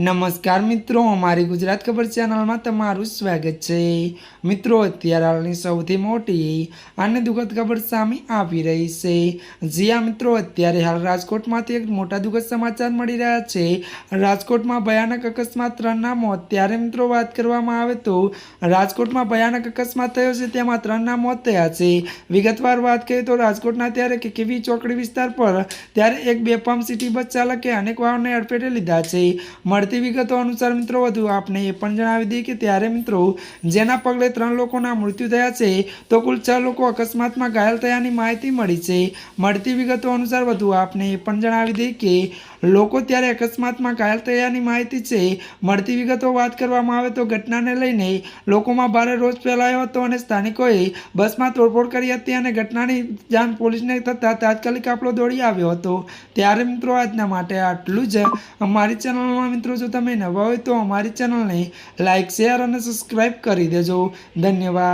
નમસ્કાર મિત્રો, અમારી ગુજરાત ખબર ચેનલમાં તમારું સ્વાગત છે। મિત્રો, અત્યારે હાલની સૌથી મોટી અને દુઃખદ ખબર સામે આવી રહી છે। જી હા મિત્રો, અત્યારે હાલ રાજકોટમાંથી એક મોટા દુઃખદ સમાચાર મળી રહ્યા છે। રાજકોટમાં ભયાનક અકસ્માત, 3 ના મોત। ત્યારે મિત્રો વાત કરવામાં આવે તો રાજકોટમાં ભયાનક અકસ્માત થયો છે, તેમાં 3 ના મોત થયા છે। વિગતવાર વાત કરીએ તો રાજકોટના ત્યારે કેવી ચોકડી વિસ્તાર પર ત્યારે એક બેફામ સિટી બસ ચાલકે અનેક વાહનોને અડફેટે લીધા છે। મળતી વિગતો અનુસાર મિત્રો વધુ આપને એ પણ જણાવી દઈએ કે ત્યારે મિત્રો જેના પગલે 3 લોકોના મૃત્યુ થયા છે, તો કુલ 6 લોકો અકસ્માતમાં ઘાયલ થયાની માહિતી મળી છે। મળતી વિગતો અનુસાર વધુ આપને એ પણ જણાવી દઈએ કે લોકો ત્યારે અકસ્માતમાં ઘાયલ થયાની માહિતી છે। મળતી વિગતો વાત કરવામાં આવે તો ઘટનાને લઈને લોકોમાં ભારે રોષ ફેલાયો હતો અને સ્થાનિકોએ બસમાં તોડફોડ કરી હતી અને ઘટનાની જાણ પોલીસને થતાં તાત્કાલિક કાફલો દોડી આવ્યો હતો। ત્યારે મિત્રો આજના માટે આટલું જ। અમારી ચેનલમાં મિત્રો જો તમે નવા હોય તો અમારી ચેનલને લાઇક, શેર અને સબસ્ક્રાઈબ કરી દેજો। ધન્યવાદ।